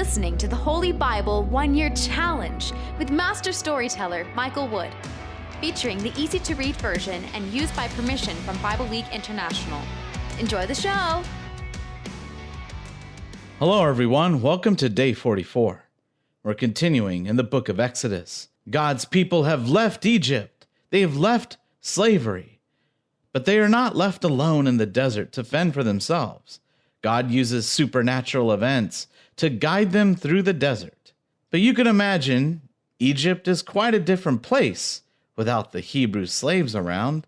listening to the Holy Bible 1-Year Challenge with Master Storyteller Michael Wood, featuring the easy-to-read version and used by permission from Bible League International. Enjoy the show! Hello, everyone. Welcome to Day 44. We're continuing in the book of Exodus. God's people have left Egypt. They have left slavery. But they are not left alone in the desert to fend for themselves. God uses supernatural events to guide them through the desert. But you can imagine Egypt is quite a different place without the Hebrew slaves around.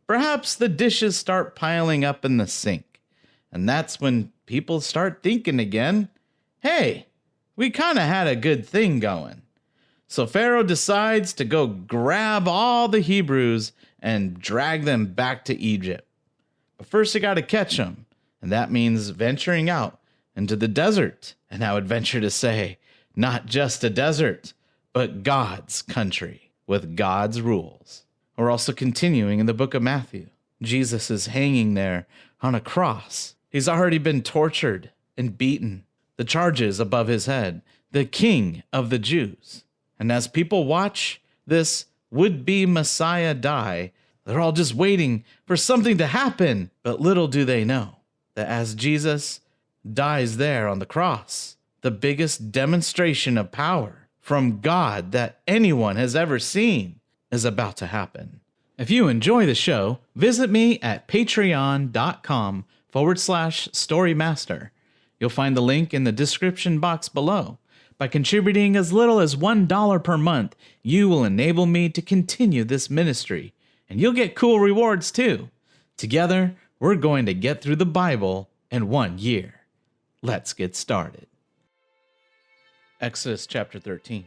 Perhaps the dishes start piling up in the sink. And that's when people start thinking again, hey, we kind of had a good thing going. So Pharaoh decides to go grab all the Hebrews and drag them back to Egypt. But first you got to catch them. And that means venturing out into the desert. And I would venture to say, not just a desert, but God's country with God's rules. We're also continuing in the book of Matthew. Jesus is hanging there on a cross. He's already been tortured and beaten. The charges above his head, the King of the Jews. And as people watch this would-be Messiah die, they're all just waiting for something to happen. But little do they know that as Jesus dies there on the cross, the biggest demonstration of power from God that anyone has ever seen is about to happen. If you enjoy the show, visit me at patreon.com/storymaster. You'll find the link in the description box below. By contributing as little as $1 per month, you will enable me to continue this ministry, and you'll get cool rewards too. Together, we're going to get through the Bible in 1 year. Let's get started. Exodus chapter 13.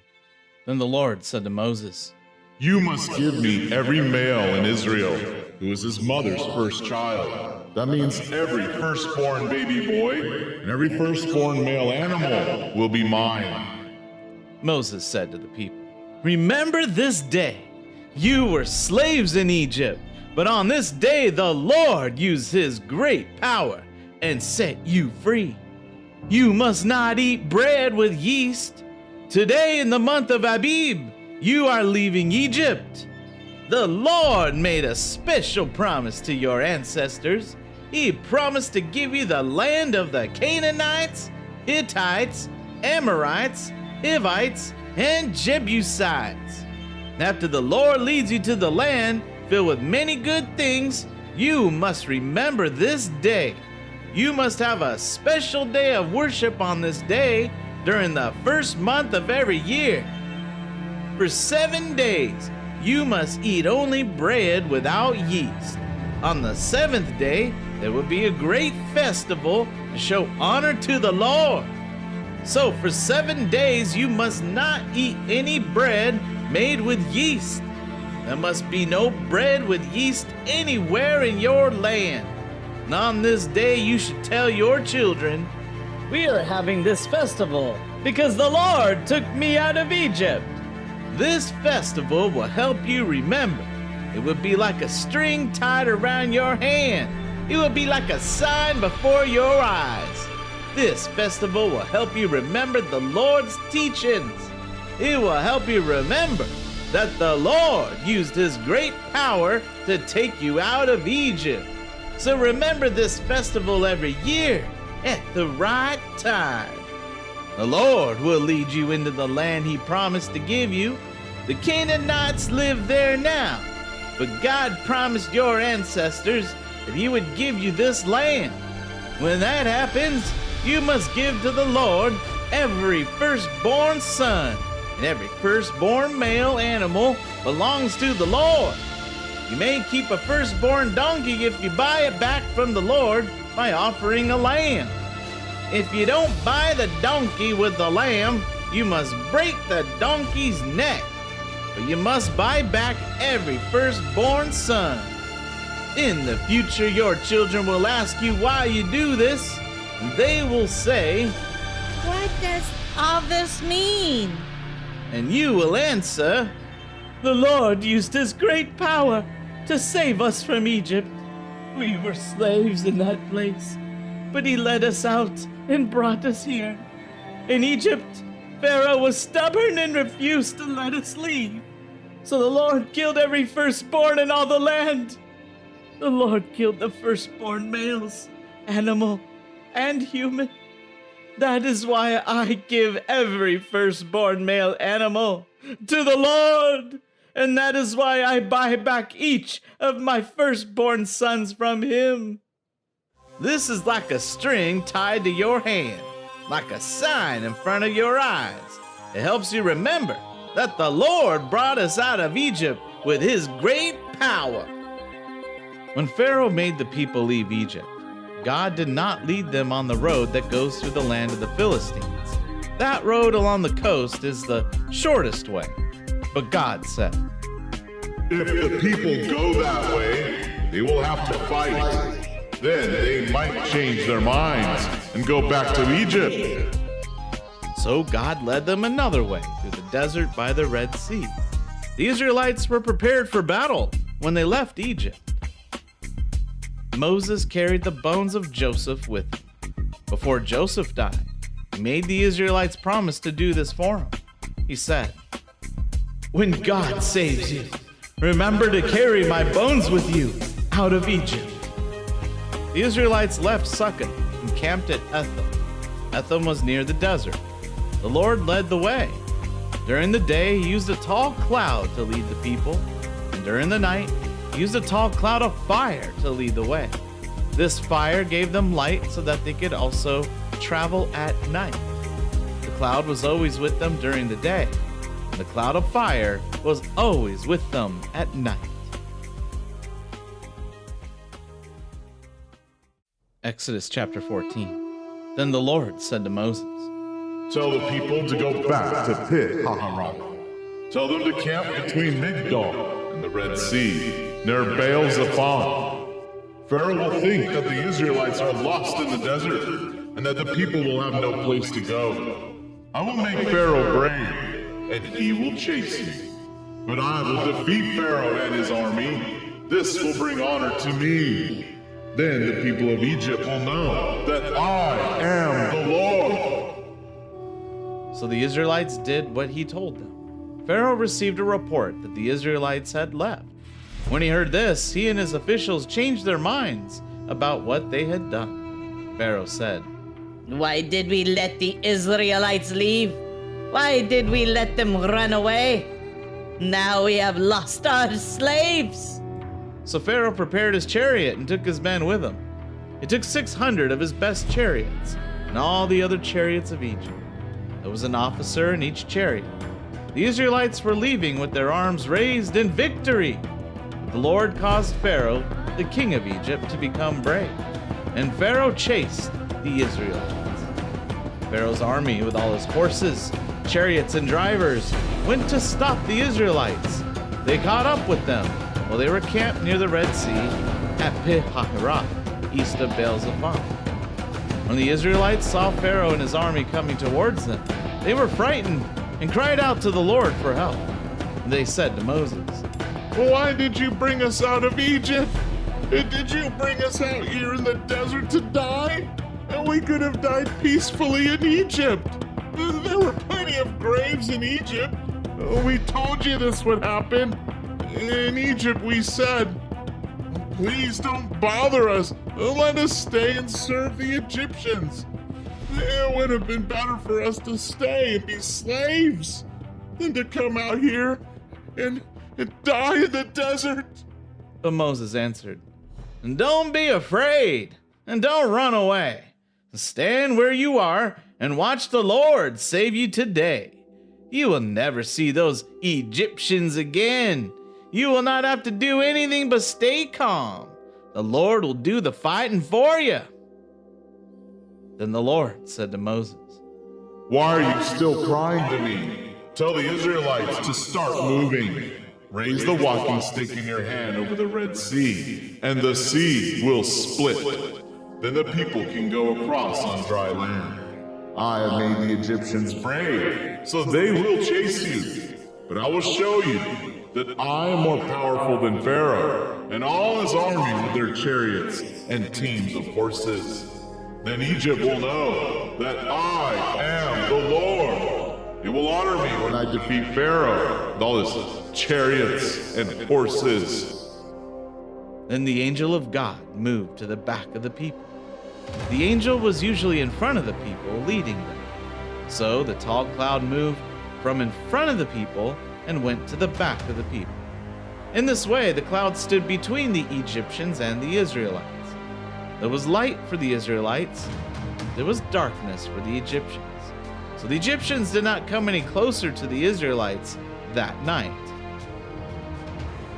Then the Lord said to Moses, "You must give me every male in Israel who is his mother's first child. That means every firstborn baby boy and every firstborn male animal will be mine." Moses said to the people, "Remember this day. You were slaves in Egypt, but on this day the Lord used his great power and set you free. You must not eat bread with yeast. Today in the month of Abib, you are leaving Egypt. The Lord made a special promise to your ancestors. He promised to give you the land of the Canaanites, Hittites, Amorites, Hivites, and Jebusites. After the Lord leads you to the land filled with many good things, you must remember this day. You must have a special day of worship on this day during the first month of every year. For 7 days, you must eat only bread without yeast. On the 7th day, there will be a great festival to show honor to the Lord. So for 7 days, you must not eat any bread made with yeast. There must be no bread with yeast anywhere in your land. And on this day, you should tell your children, 'We are having this festival because the Lord took me out of Egypt.' This festival will help you remember. It will be like a string tied around your hand. It will be like a sign before your eyes. This festival will help you remember the Lord's teachings. It will help you remember that the Lord used his great power to take you out of Egypt. So remember this festival every year at the right time. The Lord will lead you into the land he promised to give you. The Canaanites live there now, but God promised your ancestors that he would give you this land. When that happens, you must give to the Lord every firstborn son, and every firstborn male animal belongs to the Lord. You may keep a firstborn donkey if you buy it back from the Lord by offering a lamb. If you don't buy the donkey with the lamb, you must break the donkey's neck. But you must buy back every firstborn son. In the future, your children will ask you why you do this, and they will say, "What does all this mean?" And you will answer, "The Lord used his great power to save us from Egypt. We were slaves in that place, but he led us out and brought us here. In Egypt, Pharaoh was stubborn and refused to let us leave. So the Lord killed every firstborn in all the land. The Lord killed the firstborn males, animal, and human. That is why I give every firstborn male animal to the Lord. And that is why I buy back each of my firstborn sons from him. This is like a string tied to your hand, like a sign in front of your eyes. It helps you remember that the Lord brought us out of Egypt with his great power. When Pharaoh made the people leave Egypt, God did not lead them on the road that goes through the land of the Philistines. That road along the coast is the shortest way. But God said, If the people go that way, they will have to fight. Then they might change their minds and go back to Egypt. So God led them another way through the desert by the Red Sea. The Israelites were prepared for battle when they left Egypt. Moses carried the bones of Joseph with him. Before Joseph died, he made the Israelites promise to do this for him. He said, When God saves you, remember to carry my bones with you out of Egypt. The Israelites left Sukkot and camped at Etham. Etham was near the desert. The Lord led the way. During the day, he used a tall cloud to lead the people, and during the night, he used a tall cloud of fire to lead the way. This fire gave them light so that they could also travel at night. The cloud was always with them during the day, and the cloud of fire was always with them at night. Exodus chapter 14. Then the Lord said to Moses, Tell the people to go back to Pit Hahiroth. Tell them to camp between Migdol and the Red Sea, near Baal Zephon. Pharaoh will think that the Israelites are lost in the desert, and that the people will have no place to go. I will make Pharaoh brave, and he will chase you. But I will defeat Pharaoh and his army. This will bring honor to me. Then the people of Egypt will know that I am the Lord. So the Israelites did what he told them. Pharaoh received a report that the Israelites had left. When he heard this, he and his officials changed their minds about what they had done. Pharaoh said, Why did we let the Israelites leave? Why did we let them run away? Now we have lost our slaves. So Pharaoh prepared his chariot and took his men with him. He took 600 of his best chariots and all the other chariots of Egypt. There was an officer in each chariot. The Israelites were leaving with their arms raised in victory. The Lord caused Pharaoh, the king of Egypt, to become brave, and Pharaoh chased the Israelites. Pharaoh's army, with all his horses, chariots, and drivers, went to stop the Israelites. They caught up with them while they were camped near the Red Sea at Pit Hahiroth, east of Baal Zephon. When the Israelites saw Pharaoh and his army coming towards them, they were frightened and cried out to the Lord for help. They said to Moses, Why did you bring us out of Egypt? Did you bring us out here in the desert to die? And we could have died peacefully in Egypt. There were plenty of graves in Egypt. We told you this would happen. In Egypt we said, Please don't bother us. Let us stay and serve the Egyptians. It would have been better for us to stay and be slaves than to come out here and die in the desert. But Moses answered, Don't be afraid, and don't run away. Stand where you are and watch the Lord save you today. You will never see those Egyptians again. You will not have to do anything but stay calm. The Lord will do the fighting for you. Then the Lord said to Moses, Why are you still crying to me? Tell the Israelites to start moving. Raise the walking stick in your hand over the Red Sea, and the sea will split. Then the people can go across on dry land. I have made the Egyptians brave, so they will chase you. But I will show you that I am more powerful than Pharaoh and all his army with their chariots and teams of horses. Then Egypt will know that I am the Lord. It will honor me when I defeat Pharaoh and all his chariots and horses. Then the angel of God moved to the back of the people. The angel was usually in front of the people, leading them. So the tall cloud moved from in front of the people and went to the back of the people. In this way, the cloud stood between the Egyptians and the Israelites. There was light for the Israelites. There was darkness for the Egyptians. So the Egyptians did not come any closer to the Israelites that night.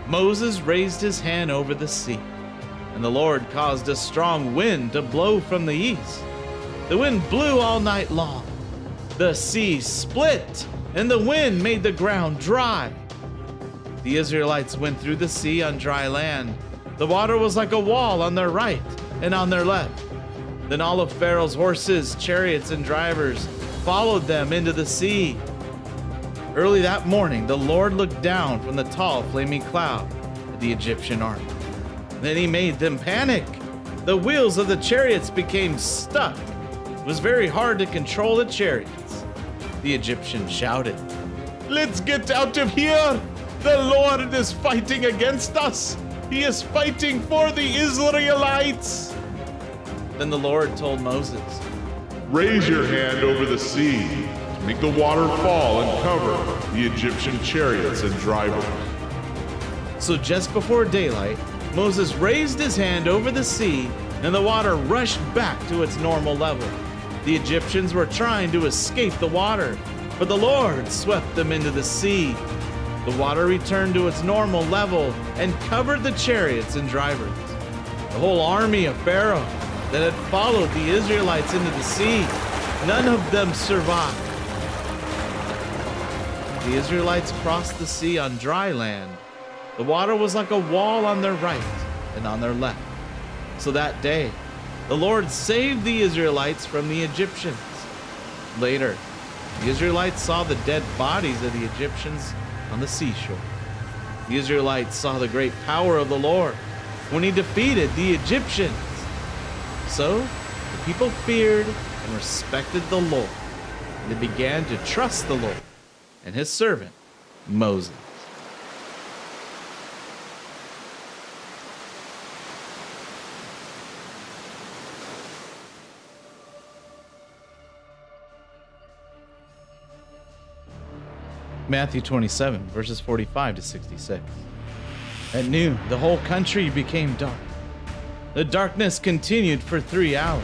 Moses raised his hand over the sea, and the Lord caused a strong wind to blow from the east. The wind blew all night long. The sea split, and the wind made the ground dry. The Israelites went through the sea on dry land. The water was like a wall on their right and on their left. Then all of Pharaoh's horses, chariots, and drivers followed them into the sea. Early that morning, the Lord looked down from the tall flaming cloud at the Egyptian army. Then he made them panic. The wheels of the chariots became stuck. It was very hard to control the chariots. The Egyptians shouted, "Let's get out of here! The Lord is fighting against us! He is fighting for the Israelites!" Then the Lord told Moses, Raise your hand over the sea to make the water fall and cover the Egyptian chariots and drivers. So just before daylight, Moses raised his hand over the sea, and the water rushed back to its normal level. The Egyptians were trying to escape the water, but the Lord swept them into the sea. The water returned to its normal level and covered the chariots and drivers. The whole army of Pharaoh that had followed the Israelites into the sea, none of them survived. The Israelites crossed the sea on dry land. The water was like a wall on their right and on their left. So that day, the Lord saved the Israelites from the Egyptians. Later, the Israelites saw the dead bodies of the Egyptians on the seashore. The Israelites saw the great power of the Lord when he defeated the Egyptians. So the people feared and respected the Lord, and they began to trust the Lord and his servant, Moses. Matthew 27, verses 45 to 66. At noon, the whole country became dark. The darkness continued for 3 hours.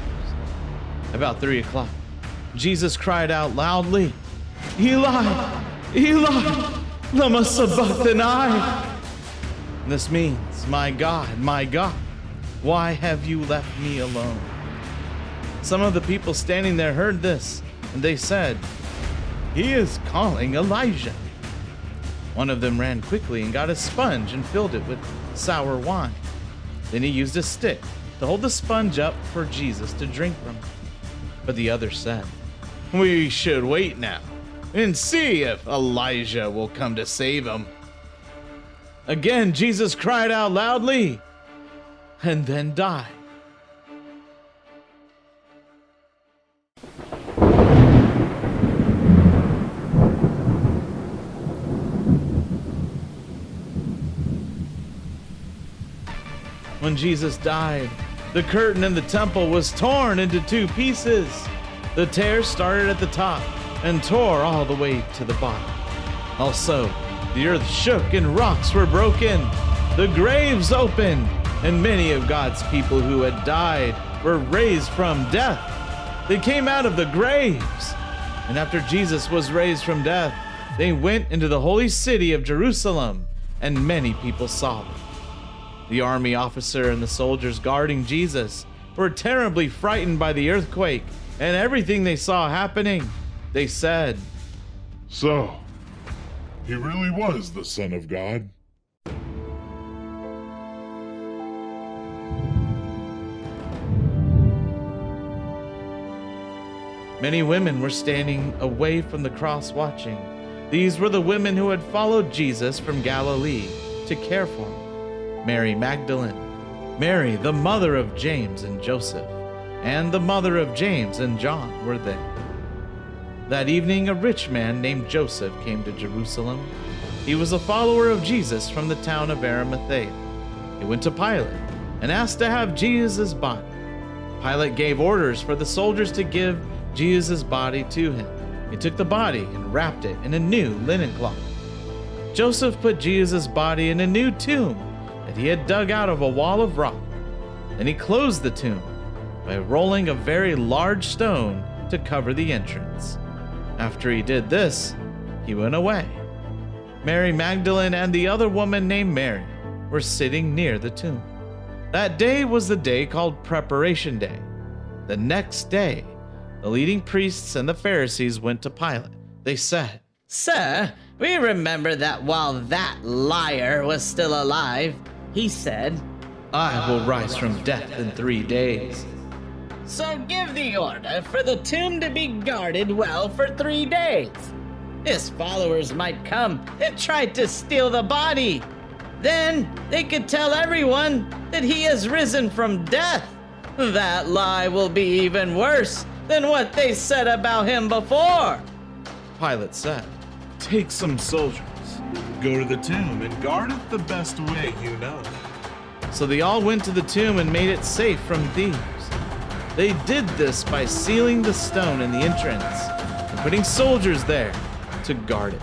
About 3 o'clock, Jesus cried out loudly, "Eli, Eli, lama sabachthani?" This means, my God, why have you left me alone?" Some of the people standing there heard this, and they said, "He is calling Elijah." One of them ran quickly and got a sponge and filled it with sour wine. Then he used a stick to hold the sponge up for Jesus to drink from. But the other said, "We should wait now and see if Elijah will come to save him." Again, Jesus cried out loudly and then died. When Jesus died, the curtain in the temple was torn into 2 pieces. The tear started at the top and tore all the way to the bottom. Also, the earth shook and rocks were broken. The graves opened, and many of God's people who had died were raised from death. They came out of the graves. And after Jesus was raised from death, they went into the holy city of Jerusalem, and many people saw them. The army officer and the soldiers guarding Jesus were terribly frightened by the earthquake and everything they saw happening. They said, So, he really was the Son of God. Many women were standing away from the cross watching. These were the women who had followed Jesus from Galilee to care for him. Mary Magdalene, Mary, the mother of James and Joseph, and the mother of James and John were there. That evening, a rich man named Joseph came to Jerusalem. He was a follower of Jesus from the town of Arimathea. He went to Pilate and asked to have Jesus' body. Pilate gave orders for the soldiers to give Jesus' body to him. He took the body and wrapped it in a new linen cloth. Joseph put Jesus' body in a new tomb that he had dug out of a wall of rock. Then he closed the tomb by rolling a very large stone to cover the entrance. After he did this, he went away. Mary Magdalene and the other woman named Mary were sitting near the tomb. That day was the day called Preparation Day. The next day, the leading priests and the Pharisees went to Pilate. They said, Sir, we remember that while that liar was still alive, he said, I will rise from death in 3 days. So give the order for the tomb to be guarded well for 3 days. His followers might come and try to steal the body. Then they could tell everyone that he has risen from death. That lie will be even worse than what they said about him before. Pilate said, Take some soldiers, go to the tomb, and guard it the best way you know. So they all went to the tomb and made it safe from thieves. They did this by sealing the stone in the entrance and putting soldiers there to guard it.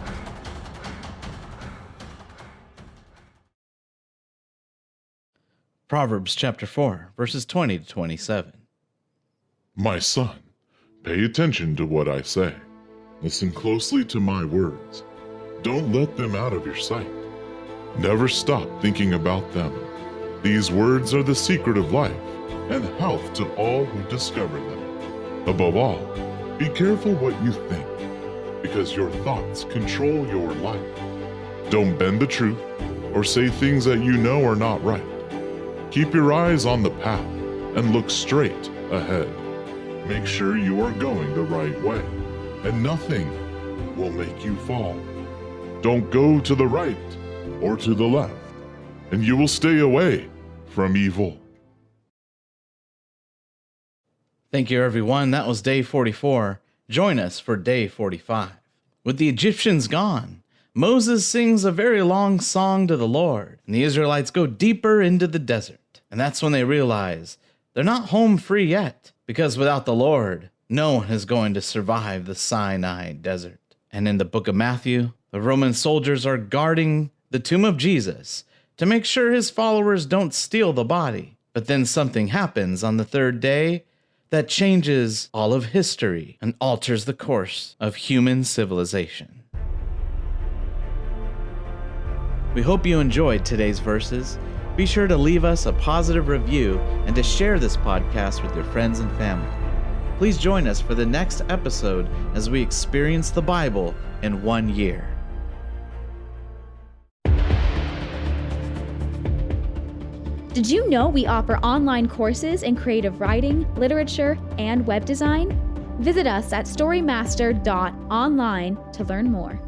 Proverbs chapter 4, verses 20 to 27. My son, pay attention to what I say. Listen closely to my words. Don't let them out of your sight. Never stop thinking about them. These words are the secret of life and health to all who discover them. Above all, be careful what you think, because your thoughts control your life. Don't bend the truth or say things that you know are not right. Keep your eyes on the path and look straight ahead. Make sure you are going the right way, and nothing will make you fall. Don't go to the right or to the left, and you will stay away from evil. Thank you, everyone. That was day 44. Join us for day 45. With the Egyptians gone, Moses sings a very long song to the Lord, and the Israelites go deeper into the desert. And that's when they realize they're not home free yet, because without the Lord, no one is going to survive the Sinai desert. And in the book of Matthew, the Roman soldiers are guarding the tomb of Jesus to make sure his followers don't steal the body. But then something happens on the third day that changes all of history and alters the course of human civilization. We hope you enjoyed today's verses. Be sure to leave us a positive review and to share this podcast with your friends and family. Please join us for the next episode as we experience the Bible in 1 year. Did you know we offer online courses in creative writing, literature, and web design? Visit us at storymaster.online to learn more.